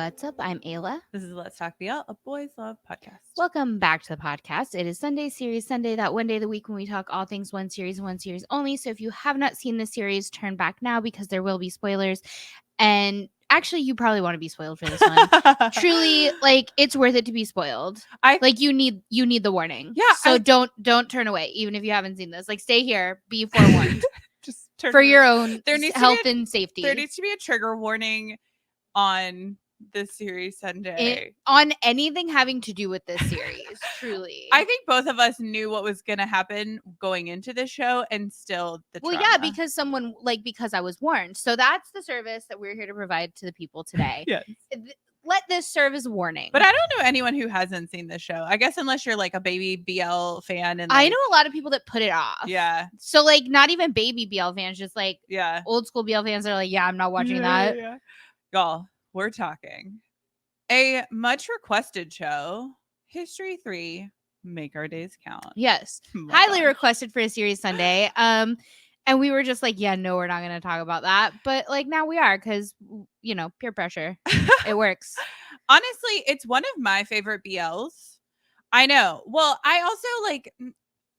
What's up? I'm Ayla. This is Let's Talk BL, a Boys Love podcast. Welcome back to the podcast. It is Sunday Series Sunday, that one day of the week when we talk all things one series and one series only. So if you have not seen the series, turn back now because there will be spoilers. And actually, you probably want to be spoiled for this one. Truly, it's worth it to be spoiled. You need the warning. Yeah. So don't turn away, even if you haven't seen this. Stay here, be forewarned. Just turn for your own health and safety. There needs to be a trigger warning on this series Sunday. On anything having to do with this series, truly. I think both of us knew what was going to happen going into this show, and still the trauma. Well, yeah, because I was warned. So that's the service that we're here to provide to the people today. Yes. Let this serve as a warning. But I don't know anyone who hasn't seen this show. I guess unless you're a baby BL fan. And I know a lot of people that put it off. Yeah. So not even baby BL fans, just old school BL fans are yeah, I'm not watching that. Yeah. Y'all, we're talking a much requested show, History 3, Make Our Days Count. Yes. Highly requested for a series Sunday. And we were just yeah, no, we're not going to talk about that. But now we are because, peer pressure. It works. Honestly, it's one of my favorite BLs. I know. Well, I also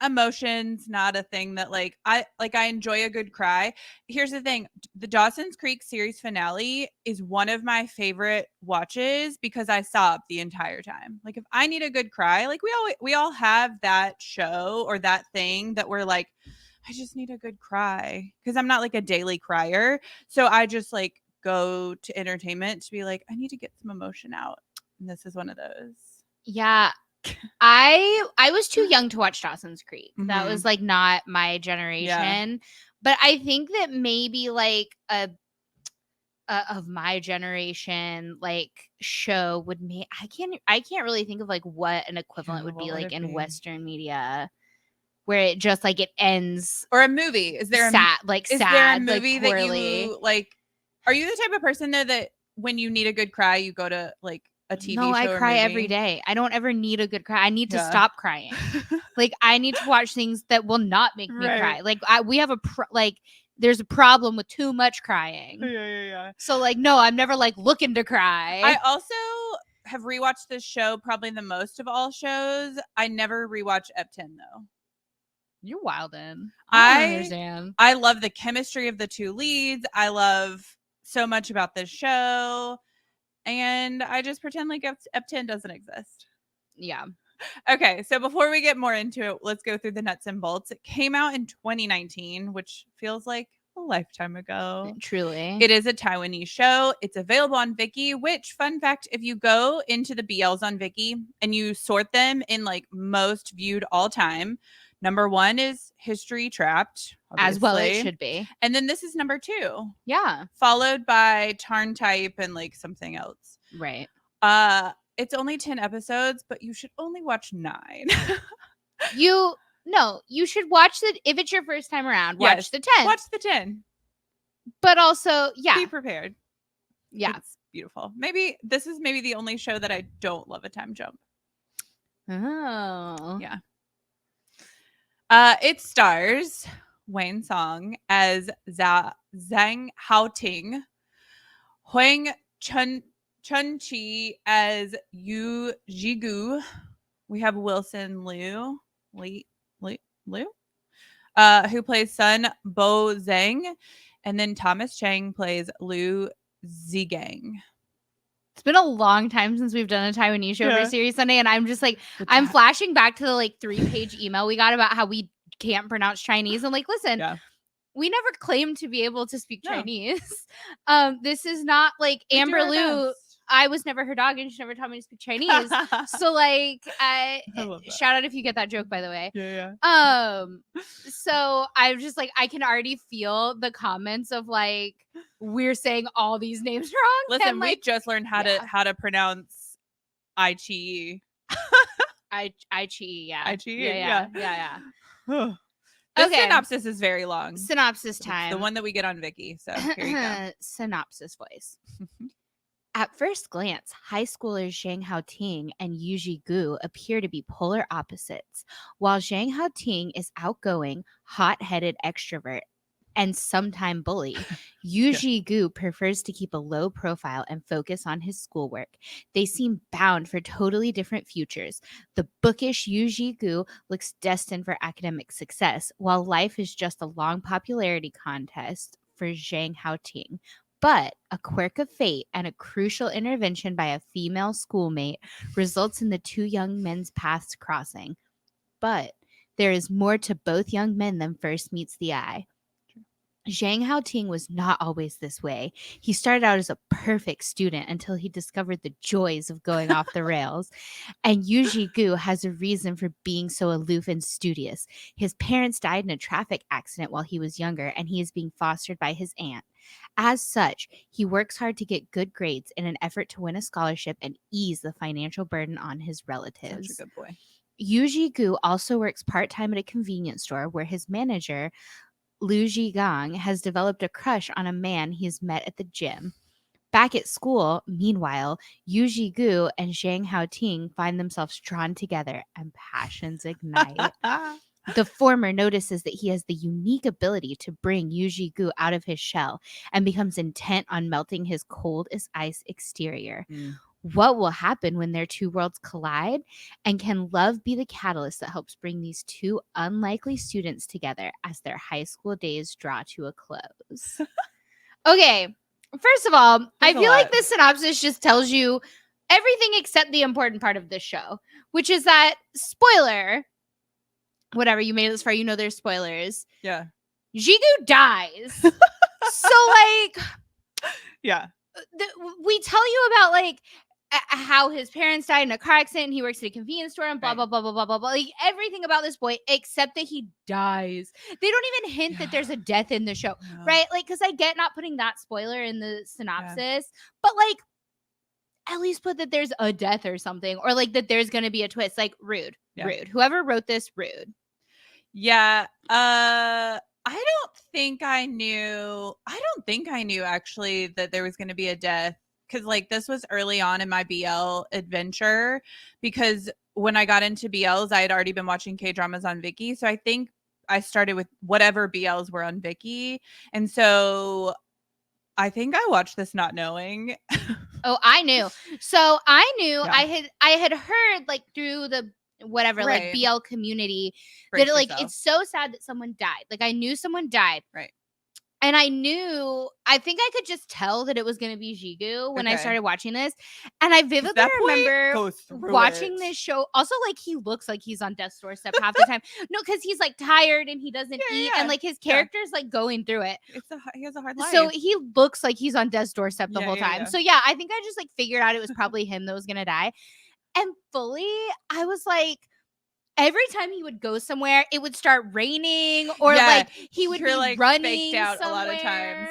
emotions, not a thing that I enjoy a good cry. Here's the thing. The Dawson's Creek series finale is one of my favorite watches because I sobbed the entire time. If I need a good cry, we all have that show or that thing that we're I just need a good cry because I'm not a daily crier. So I just go to entertainment to be I need to get some emotion out. And this is one of those. Yeah. I was too young to watch Dawson's Creek. Mm-hmm. That was not my generation. Yeah. But I think that maybe of my generation show would make I can't really think of what an equivalent would be in Western media where it just it ends, or a movie. Is there sad is there a movie that you are you the type of person though that when you need a good cry you go to a TV show? No, I cry every day. I don't ever need a good cry. I need to stop crying. I need to watch things that will not make me cry. We have there's a problem with too much crying. Yeah. So no, I'm never looking to cry. I also have rewatched this show probably the most of all shows. I never rewatch Ep 10 though. You're wildin'. I don't understand. I love the chemistry of the two leads. I love so much about this show. And I just pretend Ep 10 doesn't exist. Yeah. Okay, so before we get more into it, let's go through the nuts and bolts. It came out in 2019, which feels like a lifetime ago. Truly. It is a Taiwanese show. It's available on Viki, which, fun fact, if you go into the BLs on Viki and you sort them in most viewed all time, number 1 is History Trapped. Obviously. As well it should be. And then this is number 2. Yeah. Followed by Tarn Type and something else. Right. It's only 10 episodes, but you should only watch 9. You should watch if it's your first time around, watch the 10. Watch the 10. But also, yeah. Be prepared. Yeah. It's beautiful. This is the only show that I don't love a time jump. Oh. Yeah. It stars Wayne Song as Zhang Hao Ting, Huang Chun-Chi as Yu Jigu. We have Wilson Liu, who plays Sun Bo Zhang, and then Thomas Chang plays Liu Zigang. It's been a long time since we've done a Taiwanese show for Series Sunday, and I'm just I'm flashing back to the 3-page email we got about how we can't pronounce Chinese. I'm listen, we never claimed to be able to speak Chinese. This is not Amber Liu. I was never her dog, and she never taught me to speak Chinese. So I shout out if you get that joke, by the way. Yeah. So I'm just I can already feel the comments of we're saying all these names wrong. Listen, we just learned how to pronounce Aichi. Aichi, yeah. Aichi, yeah. The synopsis is very long. Synopsis time. It's the one that we get on Viki. So here you go. Synopsis voice. At first glance, high schoolers Zhang Hao Ting and Yu Gu appear to be polar opposites. While Zhang Hao Ting is outgoing, hot-headed extrovert, and sometime bully. Yu Ji-gu prefers to keep a low profile and focus on his schoolwork. They seem bound for totally different futures. The bookish Yu Ji-gu looks destined for academic success, while life is just a long popularity contest for Zhang Hao Ting. But a quirk of fate and a crucial intervention by a female schoolmate results in the two young men's paths crossing. But there is more to both young men than first meets the eye. Zhang Hao Ting was not always this way. He started out as a perfect student until he discovered the joys of going off the rails. And Yu Ji-gu has a reason for being so aloof and studious. His parents died in a traffic accident while he was younger, and he is being fostered by his aunt. As such, he works hard to get good grades in an effort to win a scholarship and ease the financial burden on his relatives. Such a good boy. Yu Ji-gu also works part-time at a convenience store where his manager, Liu Jigang, has developed a crush on a man he's met at the gym. Back at school, meanwhile, Yu Ji-gu and Zhang Hao Ting find themselves drawn together and passions ignite. The former notices that he has the unique ability to bring Yu Ji-gu out of his shell and becomes intent on melting his cold as ice exterior. What will happen when their two worlds collide? And can love be the catalyst that helps bring these two unlikely students together as their high school days draw to a close? Okay, first of all, I feel like this synopsis just tells you everything except the important part of this show, which is that, spoiler, whatever, you made it this far, you know there's spoilers. Yeah. Jigu dies. So, like... Yeah. We tell you about, like, how his parents died in a car accident and he works at a convenience store and blah, blah, blah, blah, blah, blah, blah. Like, everything about this boy except that he dies. They don't even hint that there's a death in the show, right? Like, because I get not putting that spoiler in the synopsis, but, like, at least put that there's a death or something, or, like, that there's going to be a twist. Like, rude. Whoever wrote this, rude. Yeah. I don't think I knew actually that there was going to be a death, because like this was early on in my BL adventure, because when I got into BLs I had already been watching K-dramas on Viki, so I think I started with whatever BLs were on Viki, and so I think I watched this not knowing. Oh, I knew. So I knew I had heard, like, through the whatever, like, BL community, that it's so sad that someone died. Like, I knew someone died. Right. And I think I could just tell that it was going to be Jigu when I started watching this. And I vividly remember watching this show. Also, like, he looks like he's on death's doorstep half the time. No, because he's, like, tired and he doesn't eat. And, like, his character's, like, going through it. He has a hard life. So he looks like he's on death's doorstep the whole time. So, yeah, I think I just, like, figured out it was probably him that was going to die. And fully, I was like, every time he would go somewhere, it would start raining, or like he would be like running out somewhere. A lot of times.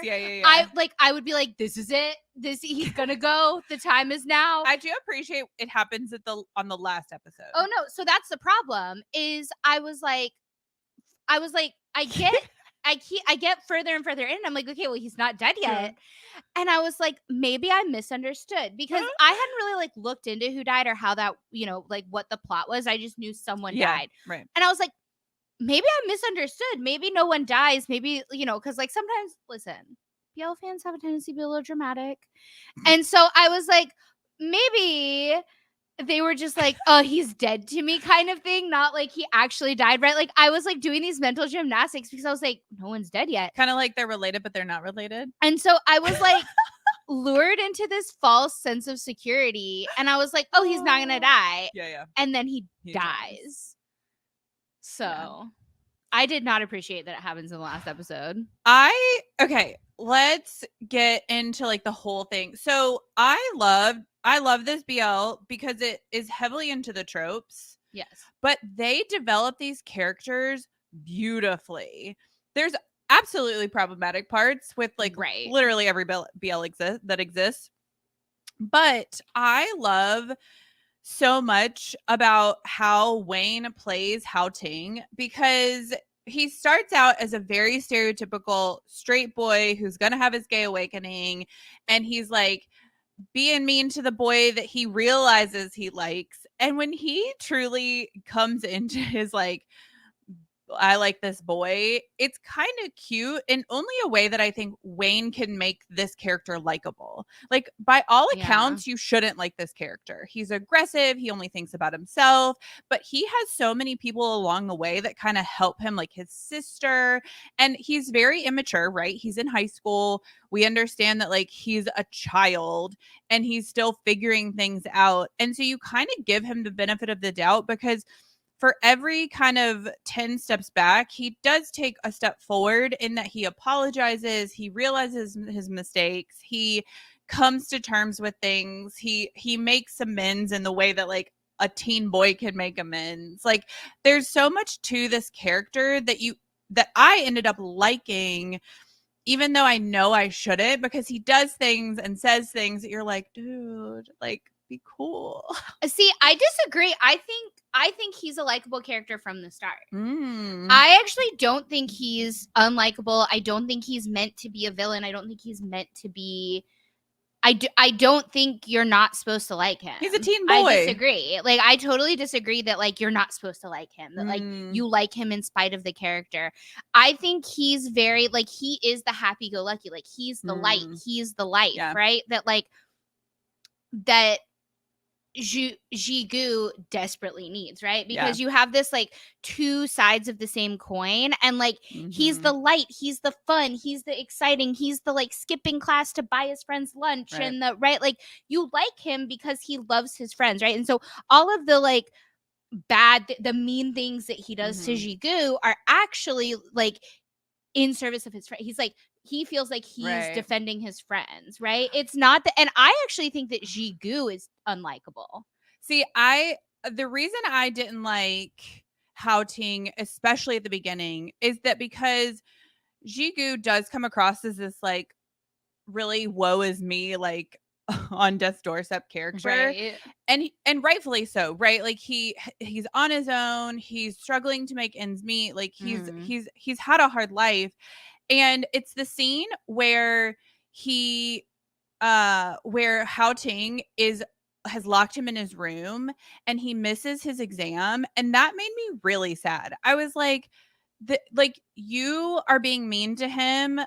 I would be like, this is it. He's gonna go. The time is now. I do appreciate it happens on the last episode. Oh no, so that's the problem. Is I was like, I get further and further in. And I'm like, okay, well, he's not dead yet. Yeah. And I was like, maybe I misunderstood, because I hadn't really, like, looked into who died or how that, like, what the plot was. I just knew someone died. Right. And I was like, maybe I misunderstood. Maybe no one dies. Maybe, because, like, sometimes, listen, BL fans have a tendency to be a little dramatic. And so I was like, maybe they were just like, oh, he's dead to me kind of thing, not like he actually died, right? Like, I was like doing these mental gymnastics because I was like, no one's dead yet. Kind of like they're related, but they're not related. And so I was like lured into this false sense of security. And I was like, oh, he's not going to die. Yeah. And then he dies. So I did not appreciate that it happens in the last episode. Okay, let's get into, like, the whole thing. So I love this BL because it is heavily into the tropes. Yes. But they develop these characters beautifully. There's absolutely problematic parts with, like, literally every BL that exists. But I love so much about how Wayne plays Hao Ting, because he starts out as a very stereotypical straight boy who's going to have his gay awakening. And he's, like, being mean to the boy that he realizes he likes. And when he truly comes into his, like I like this boy. It's kind of cute in only a way that I think Wayne can make this character likable. Like, by all accounts, you shouldn't like this character. He's aggressive. He only thinks about himself, but he has so many people along the way that kind of help him, like his sister. And he's very immature, right? He's in high school. We understand that, like, he's a child and he's still figuring things out. And so you kind of give him the benefit of the doubt, because for every kind of 10 steps back, he does take a step forward in that he apologizes, he realizes his mistakes, he comes to terms with things, he makes amends in the way that, like, a teen boy could make amends. Like, there's so much to this character that I ended up liking, even though I know I shouldn't, because he does things and says things that you're like, dude, like, be cool. See, I disagree. I think he's a likable character from the start. Mm. I actually don't think he's unlikable. I don't think he's meant to be a villain. I don't think he's meant to be. I don't think you're not supposed to like him. He's a teen boy. I disagree. Like, I totally disagree that, like, you're not supposed to like him. That, like, you like him in spite of the character. I think he's very, like, he is the happy-go-lucky. Like, he's the light. He's the life, right? That, like, that Jigu desperately needs, right? Because you have this, like, two sides of the same coin, and, like, he's the light, he's the fun, he's the exciting, he's the, like, skipping class to buy his friends lunch, and the like, you like him because he loves his friends, right? And so all of the, like, the mean things that he does to Jigu are actually, like, in service of his friend. He's like, he feels like he's defending his friends, right? It's not and I actually think that Jigu is unlikable. See, the reason I didn't like Hao Ting, especially at the beginning, is that because Jigu does come across as this, like, really woe is me, like, on death's doorstep character, right? And rightfully so, right? Like, he's on his own, he's struggling to make ends meet, like, he's had a hard life. And it's the scene where where Hao Ting has locked him in his room and he misses his exam, and that made me really sad. I was like, you are being mean to him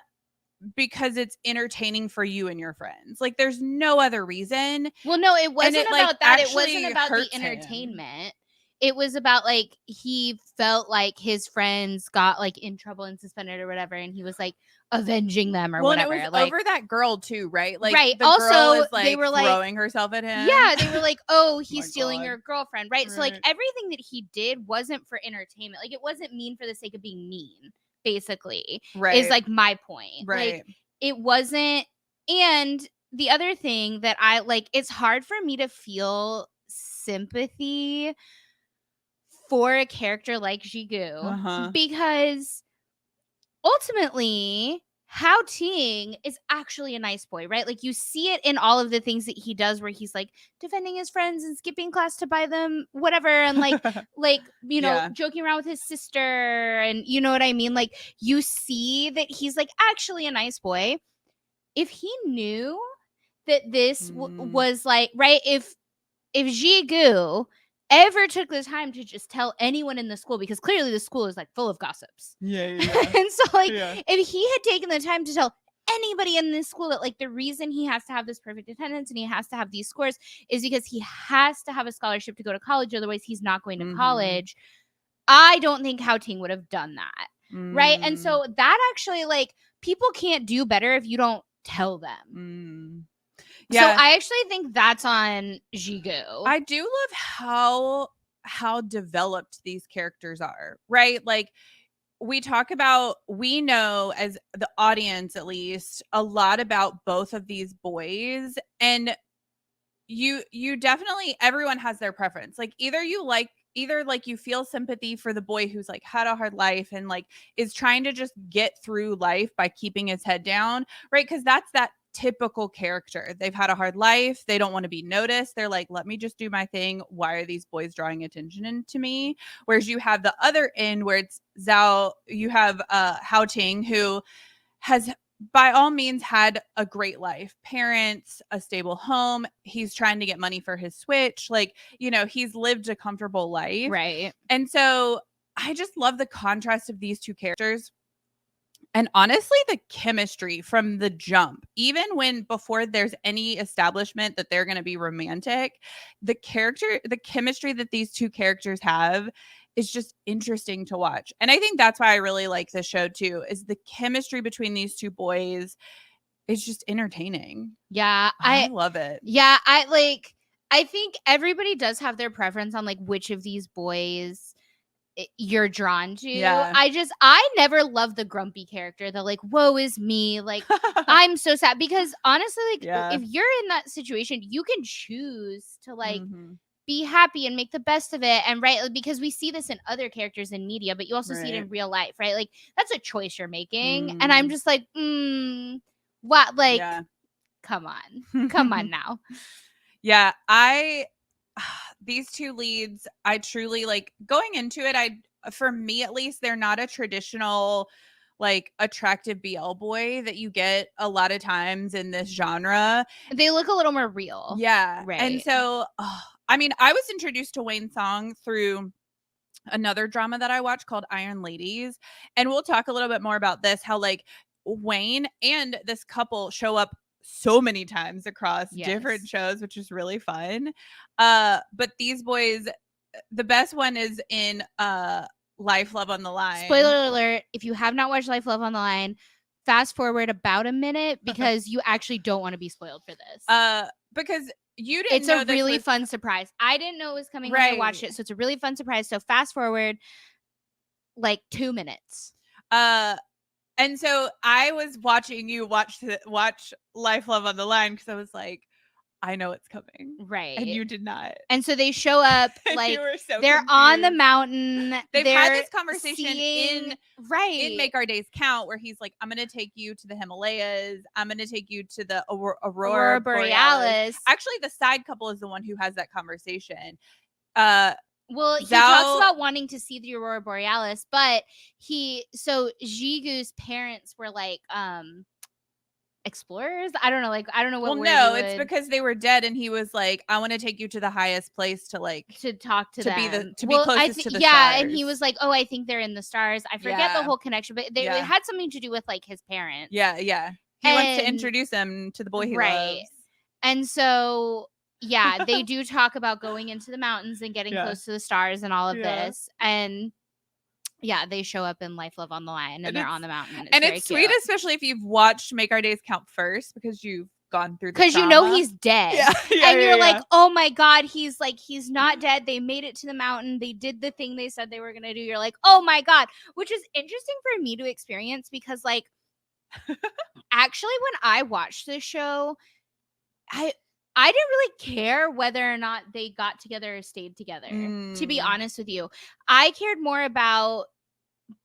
because it's entertaining for you and your friends. Like, there's no other reason. Well, no, it wasn't about that. It actually wasn't about the hurts him. entertainment. It was about, like, he felt like his friends got, like, in trouble and suspended or whatever, and he was, like, avenging them or whatever. And it was like, over that girl too, right? Like, right. The also, girl is, like, they were like throwing herself at him. Yeah, they were like, oh, he's my stealing God. your girlfriend, right? So, like, everything that he did wasn't for entertainment. Like, it wasn't mean for the sake of being mean, basically. Right. Is, like, my point. Right. Like, it wasn't. And the other thing that I like, it's hard for me to feel sympathy for a character like Jigu because ultimately Hao Ting is actually a nice boy, right? Like, you see it in all of the things that he does where he's, like, defending his friends and skipping class to buy them whatever, and like you know, joking around with his sister, and you know what I mean? Like, you see that he's, like, actually a nice boy. If he knew that this was, like, right, if Jigu ever took the time to just tell anyone in the school, because clearly the school is, like, full of gossips. Yeah. And so, like, if he had taken the time to tell anybody in this school that, like, the reason he has to have this perfect attendance and he has to have these scores is because he has to have a scholarship to go to college, otherwise he's not going to college, I don't think Hao Ting would have done that. Right? And so that actually, like, people can't do better if you don't tell them. So I actually think that's on Jigu. I do love how developed these characters are, right? Like, we know as the audience, at least, a lot about both of these boys, and you definitely, everyone has their preference. Like, either you feel sympathy for the boy who's, like, had a hard life and, like, is trying to just get through life by keeping his head down, right? Because that's that typical character. They've had a hard life. They don't want to be noticed. They're like, let me just do my thing. Why are these boys drawing attention to me? Whereas you have the other end where it's you have Hao Ting, who has by all means had a great life, parents, a stable home. He's trying to get money for his Switch. Like, you know, he's lived a comfortable life. Right. And so I just love the contrast of these two characters. And honestly, the chemistry from the jump, even when before there's any establishment that they're going to be romantic, the chemistry that these two characters have is just interesting to watch. And I think that's why I really like this show too, is the chemistry between these two boys is just entertaining. Yeah, I love it. Yeah, I think everybody does have their preference on like which of these boys you're drawn to. Yeah. I never loved the grumpy character, the like, woe is me, like I'm so sad, because honestly, like if you're in that situation, you can choose to like be happy and make the best of it, and right, because we see this in other characters in media, but you also see it in real life, right? Like that's a choice you're making, and I'm just like, what, like, come on now. Yeah, these two leads, I truly like going into it. For me at least, they're not a traditional like attractive BL boy that you get a lot of times in this genre. They look a little more real. Yeah. Right. And so, I mean, I was introduced to Wayne Song through another drama that I watched called Iron Ladies. And we'll talk a little bit more about this, how like Wayne and this couple show up so many times across different shows, which is really fun. But these boys, the best one is in Life, Love on the Line. Spoiler alert, if you have not watched Life, Love on the Line, fast forward about a minute, because you actually don't want to be spoiled for this. Because you didn't it's know a really fun surprise. I didn't know it was coming when I watched it, so it's a really fun surprise. So fast forward like 2 minutes. And so I was watching you watch Life, Love on the Line, because I was like, I know it's coming. Right. And you did not. And so they show up like you were so they're confused. on the mountain. They've had this conversation in in Make Our Days Count, where he's like, I'm going to take you to the Himalayas. I'm going to take you to the Aurora Borealis. Actually, the side couple is the one who has that conversation. Well, he talks about wanting to see the Aurora Borealis, but Jigu's parents were like explorers. I don't know what. Well, no, it's because they were dead, and he was like, I want to take you to the highest place to like to talk to them, be closest to the stars. Yeah, and he was like, oh, I think they're in the stars. I forget the whole connection, but it had something to do with like his parents. Yeah. He wants to introduce them to the boy he loves. And so yeah, they do talk about going into the mountains and getting close to the stars and all of this. And yeah, they show up in Life, Love on the Line, and they're on the mountain. It's sweet, especially if you've watched Make Our Days Count first, because you've gone through the because you know he's dead. And you're like, oh my God, he's not dead. They made it to the mountain. They did the thing they said they were going to do. You're like, oh my God, which is interesting for me to experience, because like actually when I watched this show, I didn't really care whether or not they got together or stayed together, to be honest with you. I cared more about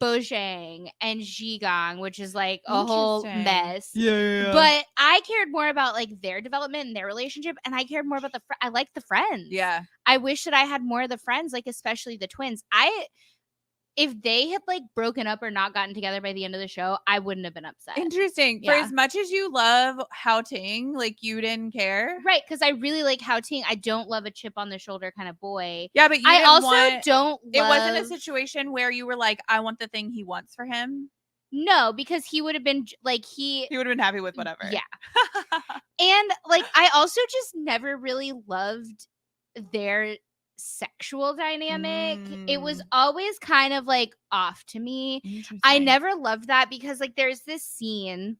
Bojang and Jigang, which is like a whole mess. Yeah. But I cared more about like their development and their relationship, and I cared more about I liked the friends. Yeah. I wish that I had more of the friends, like especially the twins. If they had like broken up or not gotten together by the end of the show, I wouldn't have been upset. Interesting. Yeah. For as much as you love Hao Ting, like you didn't care. Right, because I really like Hao Ting. I don't love a chip on the shoulder kind of boy. Yeah, but I also don't love... It wasn't a situation where you were like, I want the thing he wants for him. No, because he would have been like he would have been happy with whatever. Yeah. And like I also just never really loved their sexual dynamic. It was always kind of like off to me. I never loved that, because like there's this scene,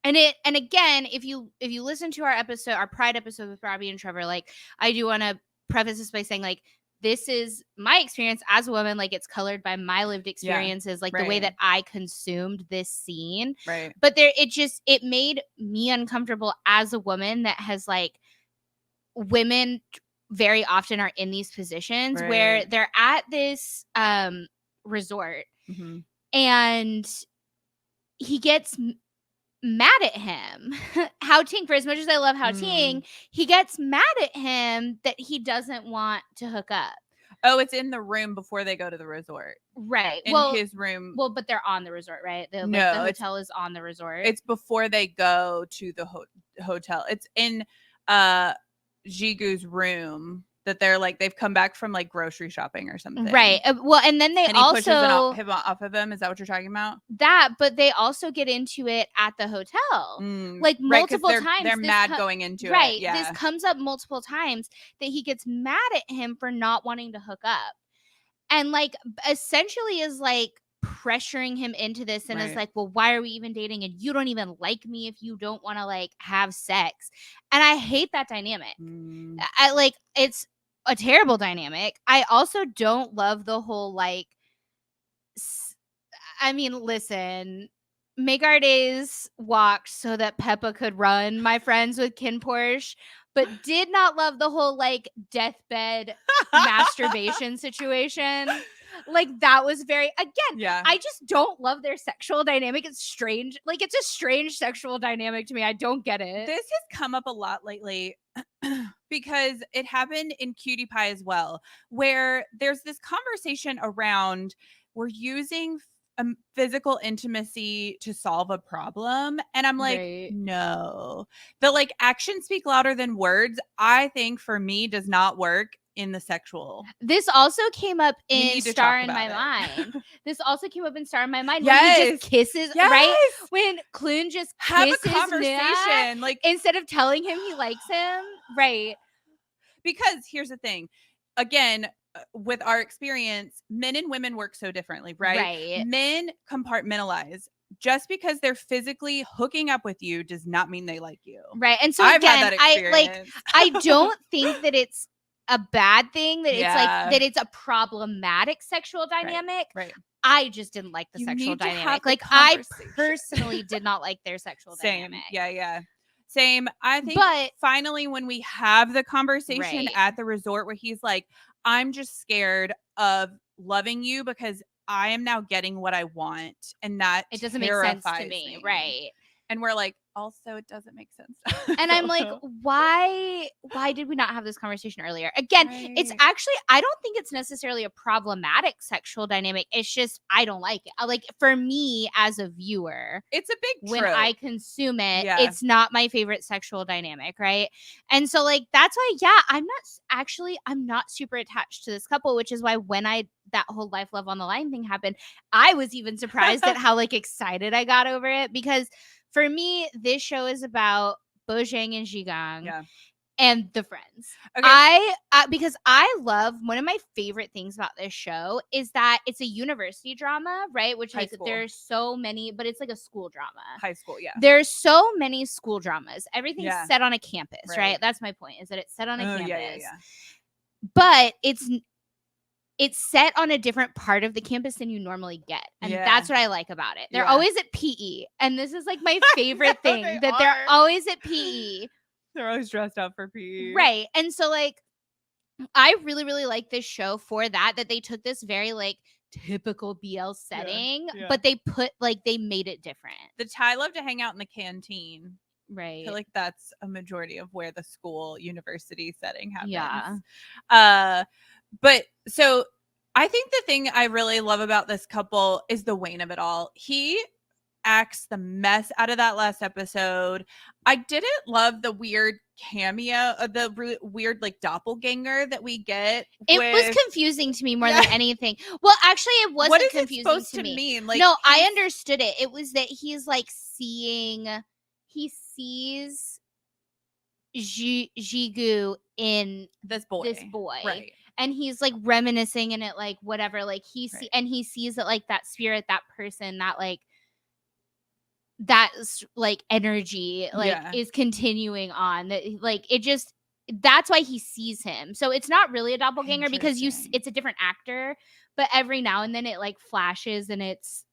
and again, if you listen to our Pride episode with Robbie and Trevor, like I do want to preface this by saying like this is my experience as a woman, like it's colored by my lived experiences, like the way that I consumed this scene. Right. But it made me uncomfortable as a woman that has like women very often are in these positions where they're at this resort and he gets mad at him. Hao Ting, for as much as I love Hao Ting, he gets mad at him that he doesn't want to hook up. Oh, it's in the room before they go to the resort. Right. In his room. Well, but they're on the resort, right? The hotel is on the resort. It's before they go to the hotel. It's in Jigu's room. that they're like they've come back from like grocery shopping or something, right? Well, and then they and he pushes also him off of him. Is that what you're talking about? That, but they also get into it at the hotel, like multiple times. They're mad going into right. it. Yeah, this comes up multiple times that he gets mad at him for not wanting to hook up, and like essentially is like pressuring him into this, and is like, well, why are we even dating? And you don't even like me if you don't want to like have sex. And I hate that dynamic. I like it's a terrible dynamic. I also don't love the whole like. I mean, listen, make our days walk so that Peppa could run, my friends, with Kin Porsche, but did not love the whole like deathbed masturbation situation. Like that was very, again, I just don't love their sexual dynamic. It's strange. Like it's a strange sexual dynamic to me. I don't get it. This has come up a lot lately because it happened in Cutie Pie as well, where there's this conversation around we're using physical intimacy to solve a problem. And I'm like, no. The like actions speak louder than words, I think for me does not work in the sexual. This also came up in Star in My Mind. This also came up in Star in My Mind when he just kisses, right? When Clune just have kisses a conversation, like instead of telling him he likes him, right? Because here's the thing, again, with our experience, men and women work so differently, right? Men compartmentalize. Just because they're physically hooking up with you does not mean they like you, right? And so I've again, had that experience. I don't think that it's a bad thing, that it's like that it's a problematic sexual dynamic. Right. I just didn't like the sexual dynamic. Like I personally did not like their sexual dynamic. Yeah. Same. I think but finally when we have the conversation at the resort where he's like, I'm just scared of loving you because I am now getting what I want. And that it doesn't make sense to me. Right. And we're like, also, it doesn't make sense. And I'm like, why did we not have this conversation earlier? Again, it's actually, I don't think it's necessarily a problematic sexual dynamic. It's just, I don't like it. Like for me as a viewer, it's a big when I consume it, it's not my favorite sexual dynamic. Right. And so like, that's why, I'm not super attached to this couple, which is why when that whole life, love on the line thing happened, I was even surprised at how like excited I got over it, because for me, this show is about Bo Zhang and Zhigang and the friends. Okay. Because I love, one of my favorite things about this show is that it's a university drama, right? Which like there's so many, but it's like a school drama. High school, yeah. There's so many school dramas. Everything's set on a campus, right? That's my point, is that it's set on a campus. Yeah. But it's set on a different part of the campus than you normally get. And that's what I like about it. They're always at PE. And this is like my favorite thing, they're always at PE. They're always dressed up for PE. Right. And so like, I really, really like this show for that they took this very like typical BL setting, but they made it different. The Thai love to hang out in the canteen. Right. I feel like that's a majority of where the school university setting happens. Yeah. But so I think the thing I really love about this couple is the Wayne of it all. He acts the mess out of that last episode. I didn't love the weird cameo, the weird like doppelganger that we get. It was confusing to me more than anything. Well, actually, it wasn't what is confusing it supposed to me. Mean? Like, no, I understood it. It was that he's like he sees Jigu in this boy. Right. And he's like reminiscing in it, like whatever, like and he sees that like that spirit, that person, that like energy is continuing on, that like it just, that's why he sees him. So it's not really a doppelganger because it's a different actor, but every now and then it like flashes and it's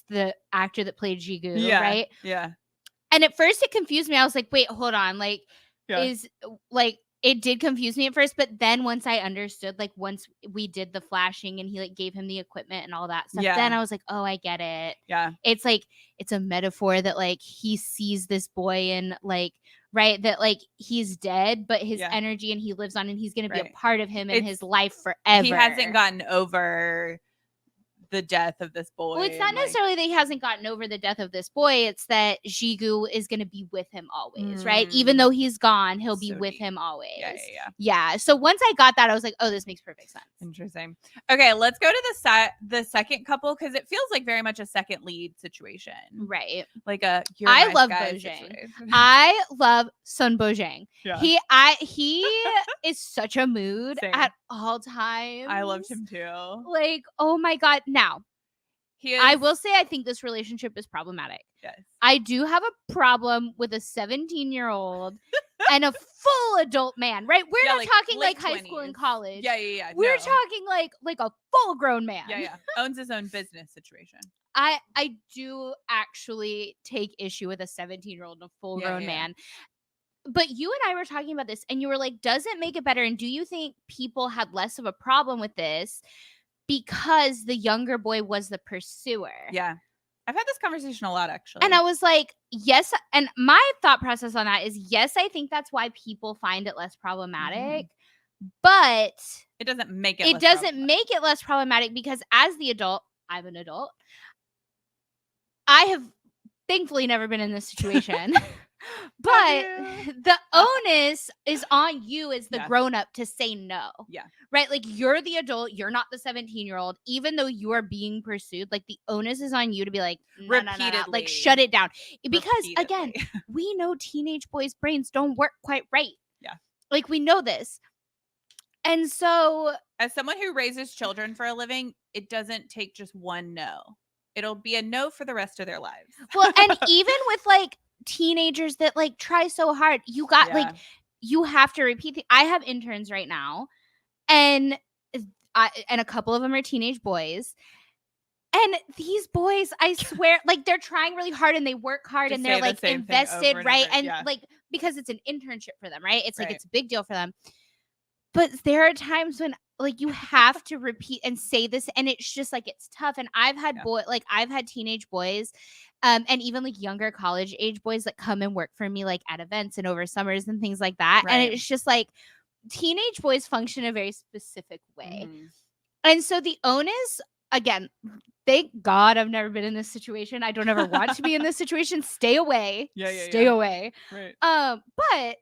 the actor that played Jigu, right? Yeah. And at first it confused me. I was like, wait, hold on, like is like, it did confuse me at first, but then once I understood, like once we did the flashing and he like gave him the equipment and all that stuff, then I was like, oh, I get it. Yeah. It's like, it's a metaphor that like he sees this boy and like, right, that like he's dead, but his energy and he lives on and he's going to be a part of him in his life forever. He hasn't gotten over the death of this boy. Well, it's not necessarily that he hasn't gotten over the death of this boy. It's that Jigu is going to be with him always, right? Even though he's gone, he'll be with him always. Yeah. So once I got that, I was like, oh, this makes perfect sense. Interesting. Okay, let's go to the second couple, because it feels like very much a second lead situation. Right. Like a I love Bojang. I love Sun Bojang. Yeah. He is such a mood at all times. I loved him too. Like, oh my God. Now, I will say I think this relationship is problematic. Yes. I do have a problem with a 17-year-old and a full adult man, right? We're not talking like high school and college. Yeah. We're talking like a full grown man. Yeah. Owns his own business situation. I do actually take issue with a 17-year-old and a full grown man. But you and I were talking about this, and you were like, does it make it better? And do you think people had less of a problem with this because the younger boy was the pursuer? Yeah. I've had this conversation a lot, actually. And I was like, yes. And my thought process on that is, yes, I think that's why people find it less problematic. But it doesn't make it less problematic because as the adult, I'm an adult. I have thankfully never been in this situation. But the onus is on you as the grown-up to say no. Yeah. Right? Like, you're the adult. You're not the 17-year-old. Even though you are being pursued, like, the onus is on you to be like, no. Like, shut it down. Because, again, we know teenage boys' brains don't work quite right. Yeah. Like, we know this. And so, as someone who raises children for a living, it doesn't take just one no. It'll be a no for the rest of their lives. Well, and even with, like, teenagers that like try so hard, you got like you have to repeat I have interns right now, and a couple of them are teenage boys, and these boys, I swear, like they're trying really hard and they work hard and they're like invested, right? And like because it's an internship for them, right? It's like it's a big deal for them. But there are times when like you have to repeat and say this, and it's just like it's tough. And I've had I've had teenage boys, and even like younger college age boys that come and work for me like at events and over summers and things like that. Right. And it's just like teenage boys function a very specific way. And so the onus, again, thank God I've never been in this situation. I don't ever want to be in this situation. Stay away. Stay away. Right. But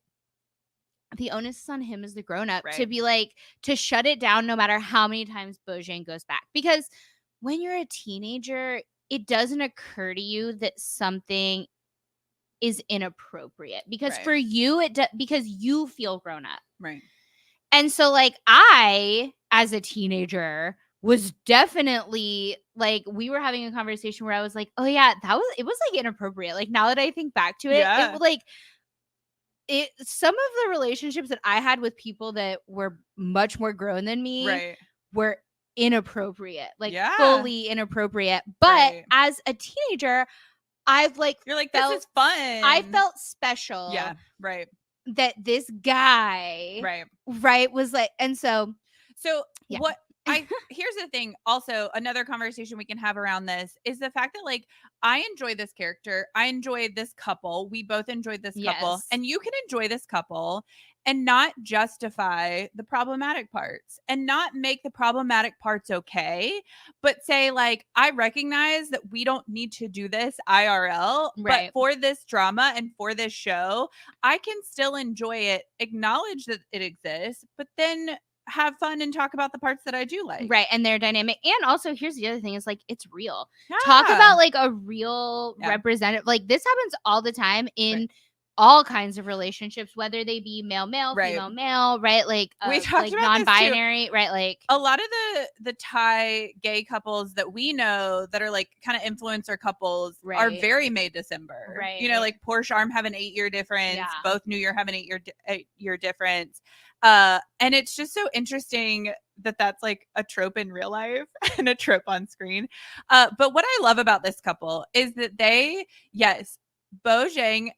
the onus is on him as the grown-up to be like, to shut it down no matter how many times Bojang goes back. Because when you're a teenager, it doesn't occur to you that something is inappropriate. Because for you, because you feel grown up. Right. And so like I, as a teenager, was definitely like, we were having a conversation where I was like, oh yeah, it was like inappropriate. Like now that I think back to it, it was like, some of the relationships that I had with people that were much more grown than me were inappropriate, like fully inappropriate. But as a teenager, I've like, you're like, this is fun. I felt special. Yeah. Right. That this guy, was like, and so what here's the thing. Also, another conversation we can have around this is the fact that like I enjoy this character. I enjoy this couple. We both enjoyed this couple, and you can enjoy this couple and not justify the problematic parts and not make the problematic parts okay, but say like, I recognize that we don't need to do this IRL, but for this drama and for this show, I can still enjoy it, acknowledge that it exists, but then have fun and talk about the parts that I do like. Right. And they're dynamic. And also, here's the other thing is like, it's real. Talk about like a real representative. Like this happens all the time in all kinds of relationships, whether they be male, female, right? Like we talked like about non-binary, right? Like a lot of the Thai gay couples that we know that are like kind of influencer couples are very May December, right? You know, like Porsche Arm have an 8-year difference. Both New Year have an 8-year difference. And it's just so interesting that that's like a trope in real life and a trope on screen. But what I love about this couple is that Bojang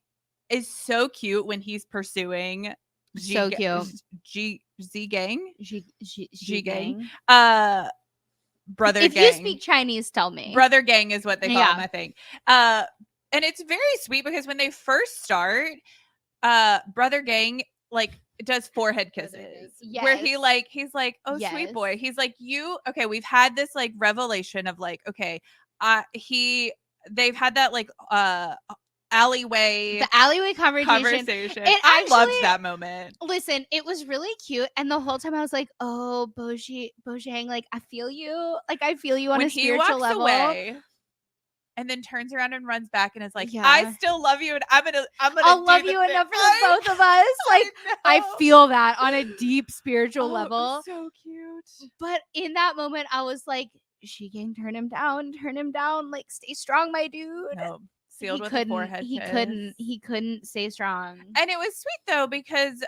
is so cute when he's pursuing so cute Z Gang. Brother if Gang. You speak Chinese, tell me. Brother Gang is what they call him, I think. And it's very sweet because when they first start, Brother Gang like does forehead kisses where he's like, oh, sweet boy. He's like, okay, we've had this like revelation of like, okay, they've had that like alleyway conversation. I loved that moment. Listen, it was really cute, and the whole time I was like, oh, Bojang, like I feel you, on a spiritual level. Away, and then turns around and runs back and is like, I still love you, and I'll love you enough for the both of us. Like I feel that on a deep spiritual level. So cute. But in that moment, I was like, Zhigang, turn him down. Like, stay strong, my dude. No. Sealed with a forehead kiss. He couldn't stay strong. And it was sweet though, because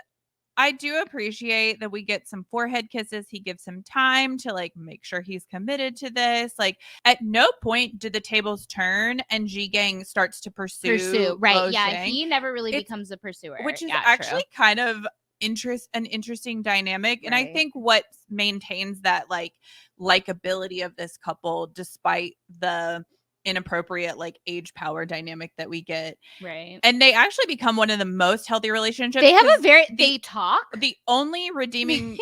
I do appreciate that we get some forehead kisses. He gives him time to like make sure he's committed to this. Like at no point did the tables turn and Zhigang starts to pursue. Right. Bojang. Yeah. He never really becomes a pursuer. Which is actually kind of an interesting dynamic. And I think what maintains that like likability of this couple despite the inappropriate like age power dynamic that we get, right? And they actually become one of the most healthy relationships. They have they talk. The only redeeming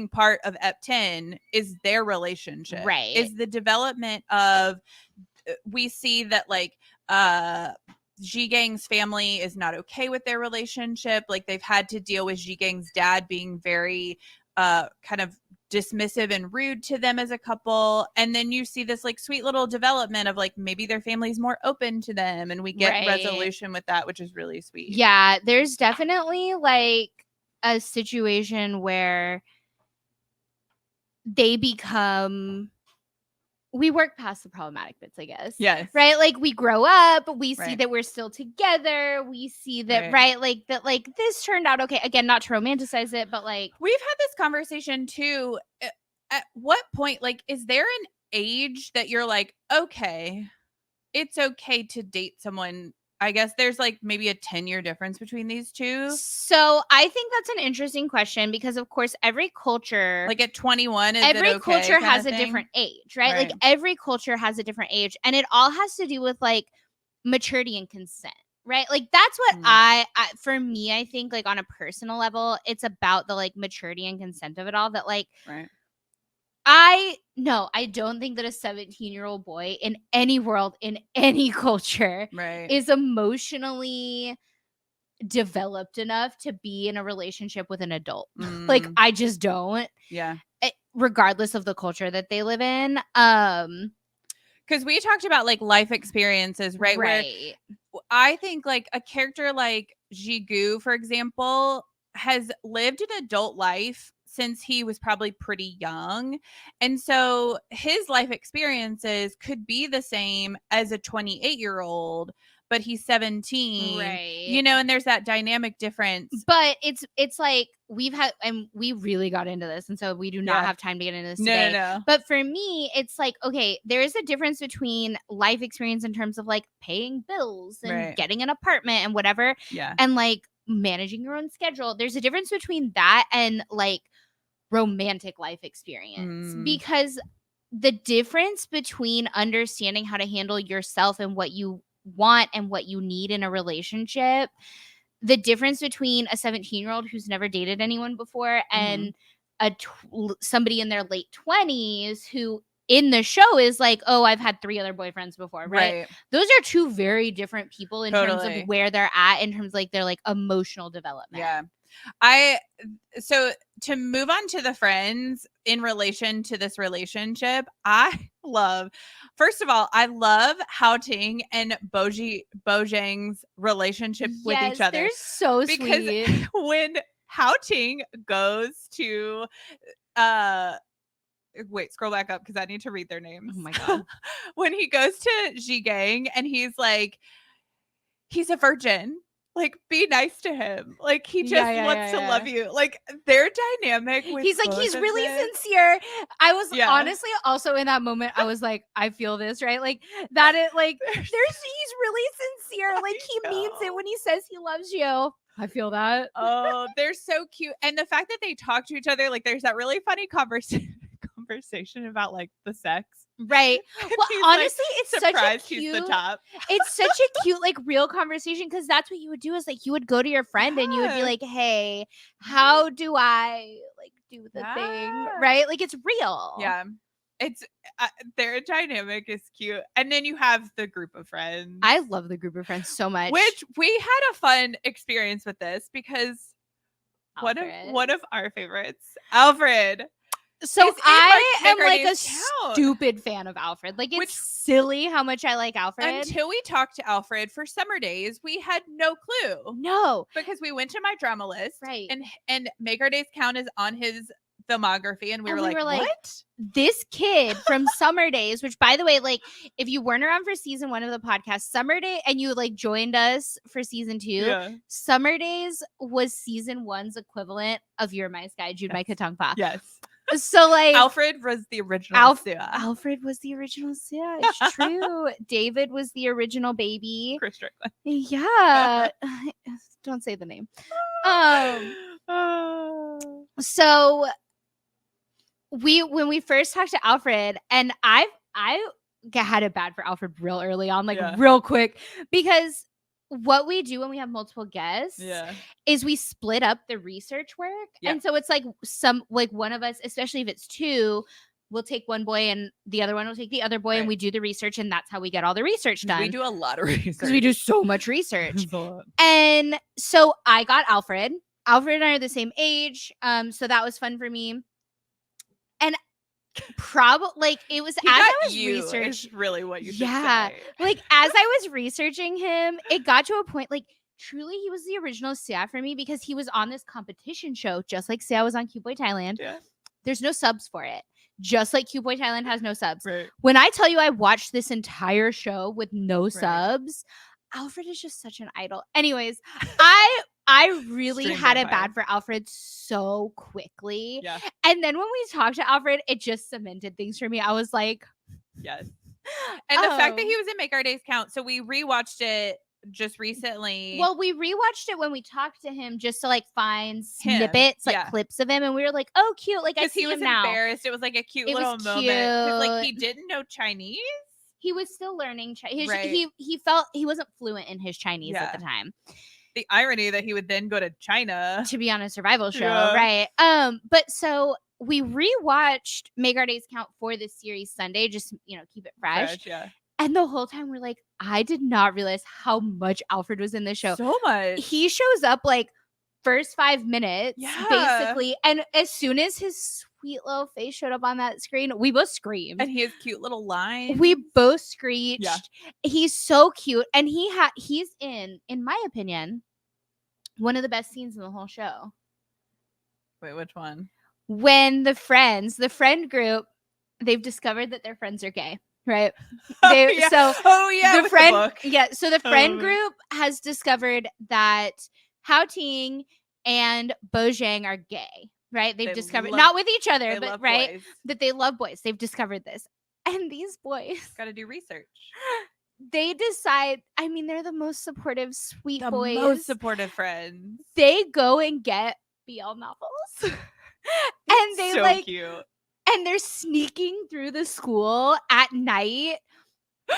part of Ep 10 is their relationship, right? Is the development of, we see that like Zhigang's family is not okay with their relationship. Like they've had to deal with Zhigang's dad being very kind of dismissive and rude to them as a couple, and then you see this like sweet little development of like maybe their family's more open to them, and we get resolution with that, which is really sweet. Yeah, there's definitely like a situation where they become, we work past the problematic bits, I guess. Yes. Right? Like we grow up, we see that we're still together. We see that, that like this turned out okay. Again, not to romanticize it, but like we've had this conversation too. At what point, like, is there an age that you're like, okay, it's okay to date someone? I guess there's like maybe a 10-year difference between these two. So I think that's an interesting question because, of course, every culture, like at 21, every culture has a different age, right? Like every culture has a different age, and it all has to do with like maturity and consent, right? Like that's what I for me, I think like on a personal level, it's about the like maturity and consent of it all. That like, I don't think that a 17-year-old boy in any world, in any culture, is emotionally developed enough to be in a relationship with an adult. Like I just don't. Yeah. Regardless of the culture that they live in. Because we talked about like life experiences, right? Where I think like a character like Jigu, for example, has lived an adult life since he was probably pretty young. And so his life experiences could be the same as a 28-year-old, but he's 17. Right. You know, and there's that dynamic difference. But it's like we've had, and we really got into this, and so we do not have time to get into this today. No. But for me, it's like, okay, there is a difference between life experience in terms of like paying bills and getting an apartment and whatever. Yeah. And like managing your own schedule. There's a difference between that and like romantic life experience, because the difference between understanding how to handle yourself and what you want and what you need in a relationship, the difference between a 17-year-old who's never dated anyone before and somebody in their late 20s who in the show is like, oh, I've had 3 other boyfriends before, right? Those are 2 very different people in terms of where they're at, in terms of like their like emotional development. Yeah. So to move on to the friends in relation to this relationship, first of all, I love Hao Ting and Bojang's relationship with each other. They're so sweet. Because when Hao Ting goes to wait, scroll back up because I need to read their names. Oh my God. When he goes to Zhigang and he's like, he's a virgin. Like, be nice to him. Like, he just wants to love you. Like, their dynamic with he's like, he's really sincere. I was honestly also in that moment, I was like, I feel this, right? Like, that it, like, he's really sincere. Like, he means it when he says he loves you. I feel that. Oh, they're so cute. And the fact that they talk to each other, like, there's that really funny conversation conversation about like the sex. Right. Well, honestly, it's such a cute. He's the top. It's such a cute, like, real conversation, because that's what you would do. Is like you would go to your friend and you would be like, "Hey, how do I like do the thing?" Right? Like, it's real. Yeah. It's their dynamic is cute, and then you have the group of friends. I love the group of friends so much. Which we had a fun experience with this because one of our favorites, Alfred. So I am like a stupid fan of Alfred. Like, it's silly how much I like Alfred. Until we talked to Alfred for summer days, we had no clue. No, because we went to my drama list, right? And Make Our Days Count is on his filmography, and we were like, what? This kid from Summer Days, which, by the way, like, if you weren't around for season 1 of the podcast, Summer Day, and you like joined us for season 2, Summer Days was season 1's equivalent of You're My Sky, Jude My Katongpa. Yes. So like Alfred was the original Sia. Alfred was the original Sia. It's true. David was the original baby. Chris Strickland. Yeah. Don't say the name. So when we first talked to Alfred, and I had it bad for Alfred real early on, like real quick, because what we do when we have multiple guests is we split up the research work. And so it's like one of us, especially if it's 2, we'll take one boy and the other one will take the other boy, and we do the research, and that's how we get all the research done. We do a lot of research. Because we do so much research. And so I got Alfred. Alfred and I are the same age. So that was fun for me. And probably like it was as I was researching, really what you should say. Like as I was researching him, it got to a point like truly he was the original Sia for me, because he was on this competition show just like Sia was on Cute Boy Thailand. There's no subs for it, just like Cute Boy Thailand has no subs. When I tell you I watched this entire show with no subs, Alfred is just such an idol. Anyways, I really had it bad for Alfred so quickly. And then when we talked to Alfred, it just cemented things for me. I was like, yes. And the fact that he was in Make Our Days Count. So we rewatched it just recently. Well, we rewatched it when we talked to him just to like find snippets, like clips of him. And we were like, oh, cute. Like I see him now. He was embarrassed. It was like a cute little moment. Like he didn't know Chinese. He was still learning Chinese. He felt he wasn't fluent in his Chinese at the time. The irony that he would then go to China to be on a survival show, right? But so we rewatched Make Our Days Count for this series Sunday, just keep it fresh. And the whole time we're like, I did not realize how much Alfred was in this show. So much. He shows up like first 5 minutes, basically, and as soon as his sweet little face showed up on that screen, we both screamed. And he has cute little lines. We both screeched. He's so cute, and he's in my opinion, one of the best scenes in the whole show. Wait, which one? When the friend group, they've discovered that their friends are gay, right? So the friend, so the friend group has discovered that Hao Ting and Bojang are gay, right? They've discovered, not with each other, but right, that they love boys. They've discovered this. And these boys got to do research. They decide, I mean, they're the most supportive, sweet boys. Most supportive friends. They go and get BL novels. And they so cute. And they're sneaking through the school at night.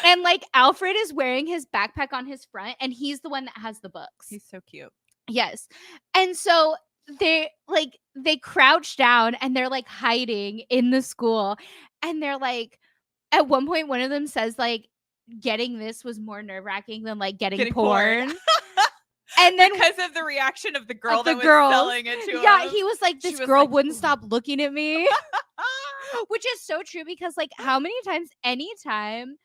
And like Alfred is wearing his backpack on his front, and he's the one that has the books. He's so cute. Yes. And so they crouch down and they're like hiding in the school. And they're like, at one point, one of them says like, getting this was more nerve-wracking than like getting porn. And then because of the reaction of the girl that was selling it to him. He was like, this girl wouldn't stop looking at me. Which is so true, because like how many times, anytime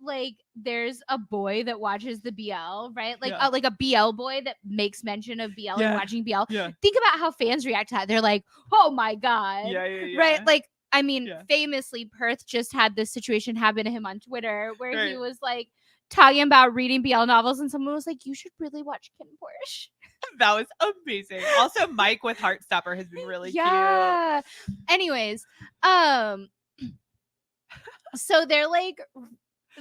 like there's a boy that watches the BL, right? Like like a BL boy that makes mention of BL and watching BL. Think about how fans react to that. They're like, oh my God. Right? Like, I mean, famously, Perth just had this situation happen to him on Twitter where he was like talking about reading BL novels, and someone was like, you should really watch Kin Porsche. That was amazing. Also, Mike with Heartstopper has been really cute. Anyways, so they're like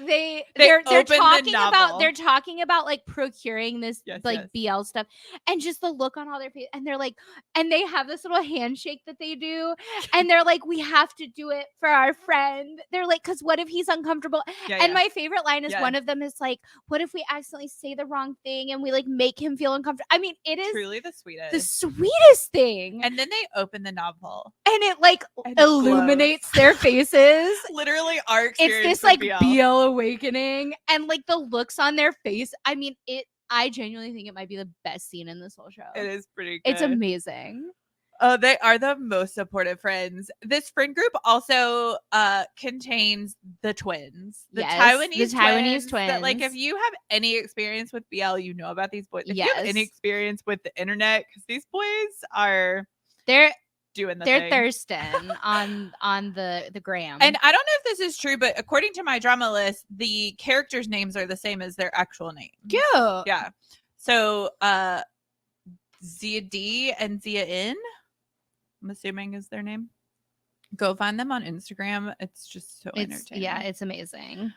they're talking about like procuring this BL stuff, and just the look on all their face, and they're like, and they have this little handshake that they do, and they're like, we have to do it for our friend. They're like, because what if he's uncomfortable? My favorite line is one of them is like, what if we accidentally say the wrong thing and we like make him feel uncomfortable? I mean, it is truly the sweetest thing. And then they open the novel and it like illuminates their faces. Literally our experience. It's this like BL awakening, and like the looks on their face. I mean, I genuinely think it might be the best scene in this whole show. It is pretty good. It's amazing. Oh, they are the most supportive friends. This friend group also contains the twins, the Taiwanese twins. That, like, if you have any experience with BL, you know about these boys. If you have any experience with the internet, because these boys they're doing the thing. Thirsting on the gram. And I don't know if this is true, but according to my drama list, the characters' names are the same as their actual names. Yeah. So Zia D and Zia N, I'm assuming is their name. Go find them on Instagram. It's just so entertaining. Yeah, it's amazing.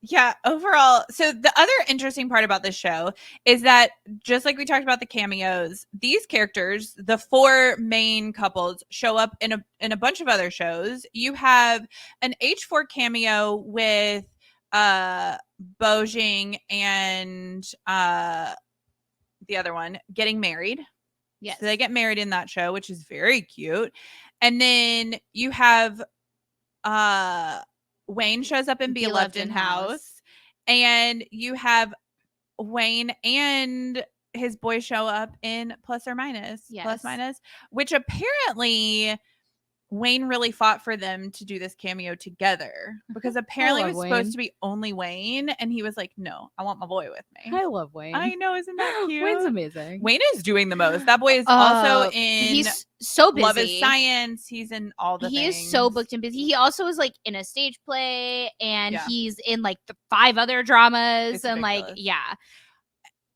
Yeah, overall. So the other interesting part about this show is that, just like we talked about the cameos, these characters, the 4 main couples, show up in a bunch of other shows. You have an H4 cameo with Bojing and the other one getting married. Yes. So they get married in that show, which is very cute. And then you have Wayne shows up in Beloved in House. And you have Wayne and his boy show up in Plus or Minus. Yes. Plus Minus, which apparently Wayne really fought for them to do this cameo together, because apparently it was supposed to be only Wayne, and he was like, no, I want my boy with me. I love Wayne. I know, isn't that cute? Wayne's amazing. Wayne is doing the most. That boy is also in he's so busy. Love is Science. He's in all the things. He is so booked and busy. He also is like in a stage play, and he's in like the 5 other dramas. It's and ridiculous. Like, yeah.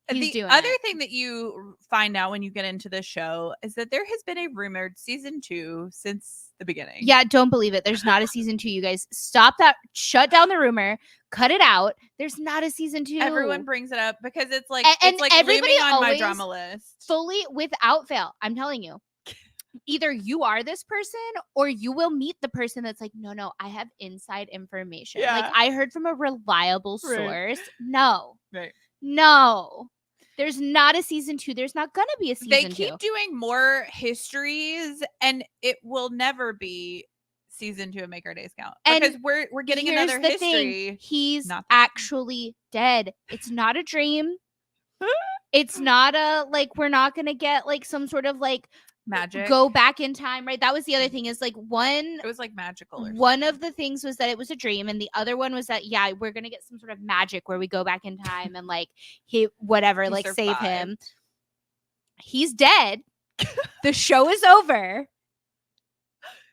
The other thing that you find out when you get into the show is that there has been a rumored season 2 since the beginning. Yeah, don't believe it. There's not a season 2, you guys. Stop that. Shut down the rumor. Cut it out. There's not a season 2. Everyone brings it up because it's like it's like everybody on my drama list. Fully, without fail, I'm telling you. Either you are this person or you will meet the person that's like, no, I have inside information. Yeah. Like, I heard from a reliable source. Right. No. Right. No. There's not a season 2. There's not going to be a season 2. They keep doing more histories, and it will never be season 2 of Make Our Days Count. Because we're getting another history. Thing. He's actually dead. It's not a dream. It's not a, like, we're not going to get, like, some sort of, like, magic. Go back in time, right? That was the other thing is, like, it was, like, magical. One of the things was that it was a dream, and the other one was that, yeah, we're going to get some sort of magic where we go back in time and, like, he save him. He's dead. The show is over.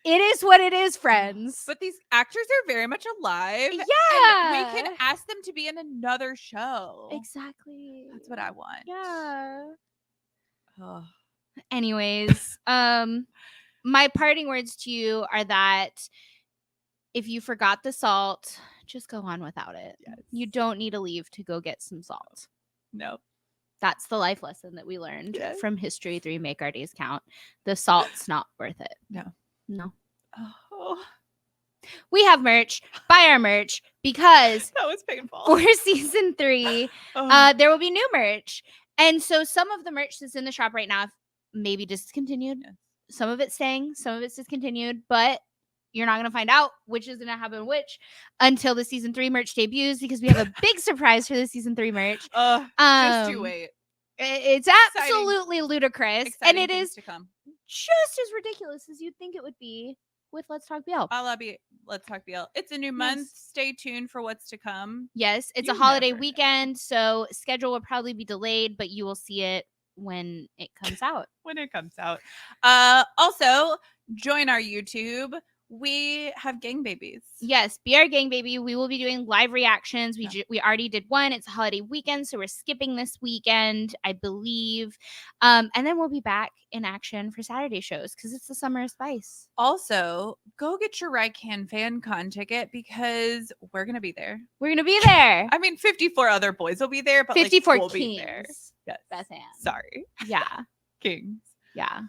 It is what it is, friends. But these actors are very much alive. Yeah. And we can ask them to be in another show. Exactly. That's what I want. Yeah. Oh. Anyways, my parting words to you are that if you forgot the salt, just go on without it. Yes. You don't need to leave to go get some salt. No. That's the life lesson that we learned from History 3 Make Our Days Count. The salt's not worth it. No. Oh. We have merch. Buy our merch because that was painful. For season 3, there will be new merch. And so some of the merch that's in the shop right now maybe discontinued. Yeah. Some of it's staying, some of it's discontinued, but you're not going to find out which is going to happen which until the season 3 merch debuts, because we have a big surprise for the season 3 merch. Just you wait. It's absolutely ludicrous. Exciting, and it is to come. Just as ridiculous as you'd think it would be with Let's Talk BL. I love you. Let's Talk BL. It's a new month. Stay tuned for what's to come. Yes, it's a holiday weekend, so schedule will probably be delayed, but you will see it when it comes out. Also, join our YouTube. we have gang babies. Yes, be our gang baby. We will be doing live reactions. We already did one. It's a holiday weekend, so we're skipping this weekend, I believe. And then we'll be back in action for Saturday shows because it's the Summer of Spice. Also, go get your Rycan FanCon ticket because we're gonna be there. We're gonna be there. I mean, 54 other boys will be there, but 54 we'll kings. be there. Yes. Beth Ann. Sorry. Yeah. Kings. Yeah.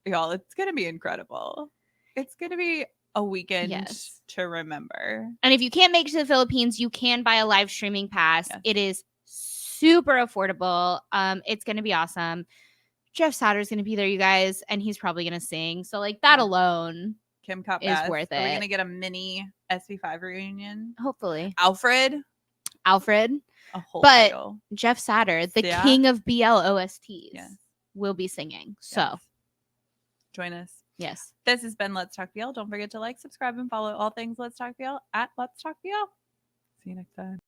Y'all, it's gonna be incredible. It's gonna be a weekend to remember. And if you can't make it to the Philippines, you can buy a live streaming pass. Yes. It is super affordable. It's gonna be awesome. Jeff Satter's gonna be there, you guys, and he's probably gonna sing. So like that alone, Kim Cop is worth it. Are we gonna get a mini SB5 reunion? Hopefully. Alfred. A whole title. Jeff Satter, the king of BL OSTs, will be singing. So join us. Yes. This has been Let's Talk BL. Don't forget to like, subscribe, and follow all things Let's Talk BL at Let's Talk BL. See you next time.